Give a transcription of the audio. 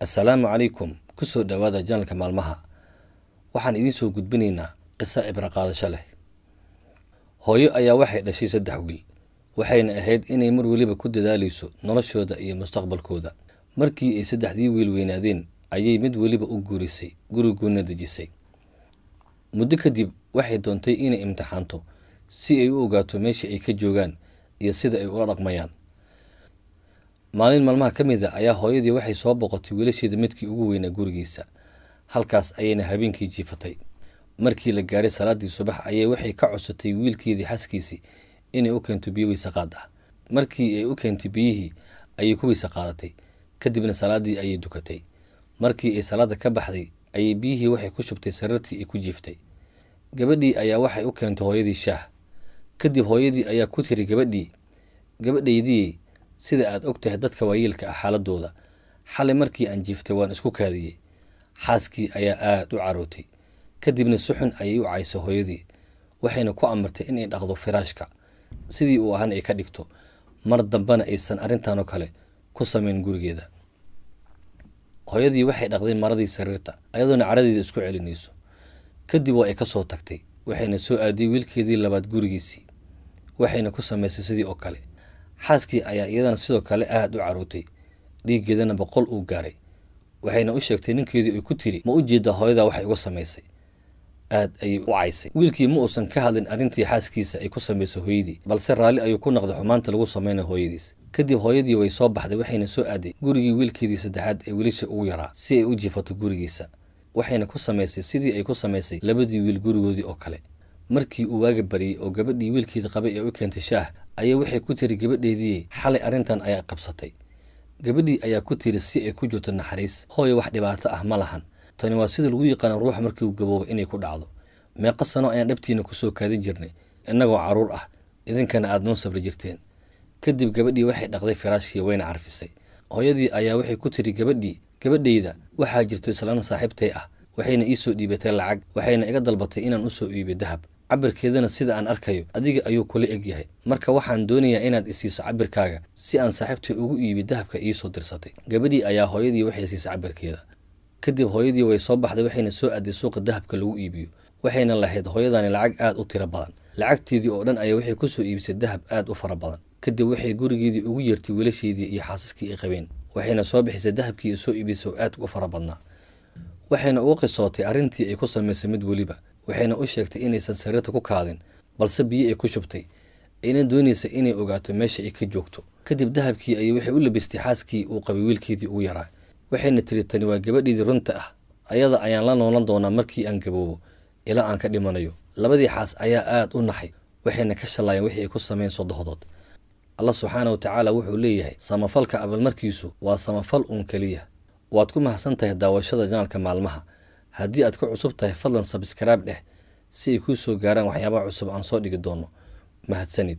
Assalaamu calaykum ku soo dhawaada janalka maalmaha. Waxaan idiin soo gudbinaynaa qiso cibro qaadasho leh. Hooyo ayaa waxay dhashay 3 wiil, waxayna ahayd inay mar waliba ku dadaalayso noloshooda iyo mustaqbalkooda. Markii ay 3dii wiil weynaadeen ayay mid waliba u guurisay gurigoodna dejisay. Muddo kadib waxay doontay inay imtixaanto si ay u ogaato meesha ay ka joogaan iyo sida ay ula dhaqmayaan. Maalin maalmaha ka mid ah ayaa hooyadii waxay soo boqotay wiilasheeda midkii ugu weynaa gurigiisa. Halkaas ayayna habeenkii jiifatay. Markii la gaaray salaadii subax ayay waxay ka codsatay wiilkeedii xaaskiisii inay u keento biyo weyse qaad ah. Markii ay u keentay biyihii ayay ku weyse qaadatay, kadibna salaadii ayay dukatay. Markii ay salaada ka baxday ayay biyihii waxay ku shubtay sariirtii ay ku jiiftay. Gabadhii ayaa waxay u keentay hooyadii shaah. Kadib hooyadii ayaa ku tiri gabadhaydii sida aad ogtahay dadka waayeelka ah xaaladooda. Xalay markii aan jiiftay waan isku kaadiyay. Xaaskii ayaa aad u carootay. Kadibna suxun ayay u caysay hooyadii. Waxayna ku amartay inay dhaqdo firaashka sidii uu ahaan ay ka dhigto. Mar dambana aysan arrintan oo kale ku sameyn gurigeeda. Hooyadii waxay dhaqday maradii sariirta ayadoona caradeeda isku celinayso. Kadib waa ay ka soo tagtay. Waxayna soo aaday wiilkeedii labaad gurigiisii. Waxayna ku samaysay sidii oo kale. Xaaskii ayaa iyadana sidoo kale aad u carootay. Dhiiggeedana 100 uu gaaray. Waxayna u sheegtay ninkeedii ay ku tiri ma u jeedaa hooyada waxay uga samaysay. Aad ayay u caysay. Wiilkii ma uusan ka hadlin arrintii xaaskiisa ay ku samaysay hooyadii, balse raali ayuu ku noqday xumaanta lagu sameeyay hooyadiis. Kadib hooyadii way soo baxday waxayna soo aaday gurigii wiilkeedii saddexaad ee wiilasha ugu yaraa si ay u jiifato gurigiisa. Waxayna ku samaysay sidii ay ku samaysay labadii wiil gurigoodii oo kale. Markii uu waaga bariyay oo gabadhii wiilkeeda qabay ee u keentay shaah ayay waxay ku tiri gabadheedii xalay arrintan ayaa qabsatay. Gabadhii ayaa ku tiri si ay ku jirto naxariis, hooyo wax dhibaato ah ma lahan. Tani waa sida lagu yaqaan ruux markii uu gaboobo inay ku dhacdo. Meeqa sano ayaan dhabtiina ku soo kaadin jirnay innagoo caruur ah, idinkana aad noo sabri jirteen. Kadib gabadhii waxay dhaqday firaashkii wayna carfisay. Hooyadii ayaa waxay ku tiri gabadhayda waxaa jirto islaan saaxiibtay ah, waxayna ii soo dhiibatay lacag, waxayna iga dalbatay inaan u soo iibiyo dahab. Cabirkeedana sida aan arkayo adiga ayuu kula eg yahay. Marka waxaan doonayaa inaad isiiso cabirkaaga si aan saaxiibtay ugu iibiyo dahabka ii soo dirsatay. Gabadhii ayaa hooyadii waxay siisay cabirkeeda. Kadib hooyadii way soo baxday waxayna soo aaday suuqa dahabka lagu iibiyo. Waxayna lahayd hooyadani lacag aad u tiro badan. Lacagteedii oo dhan ayaa waxay ku soo iibisay dahab aad u fara badan. Kadib waxay gurigeedii ugu yeertay wiilasheedii iyo xaasaskii ay qabeen. Waxayna soo bixisay dahabkii soo iibisay aad u fara badnaa. Waxayna uga qisootay arrintii ay ku samaysay mid waliba. Waxayna u sheegtay inaysan sariirta ku kaadin, balse biyo ay ku shubtay. Ayna doonaysa inay ogaato meesha ay ka joogto. Kadib dahabkii ayay waxay u labistay xaaskii uu qabay wiilkeedii ugu yaraa. Waxayna tiri tani waa gabadheedii runta ah. Ayada ayaan la noolan doonaa markii aan gaboobo ilaa aan ka dhimanayo. Labadii xaas ayaa aad u naxay. Waxayna ka shalayeen wixii ay ku sameeyeen sodohdood. Allah subxaanahu wa tacaala wuxuu leeyahay samafalka abaalmarkiisu waa samafal kaliya. Waad ku mahadsantahay daawashada janalka maalmaha. Haddii aad ku cusub tahay fadlan subscribe dheh si ay kuu soo gaaraan waxyaabaha cusub aan soo dhigi doono. Mahadsanid.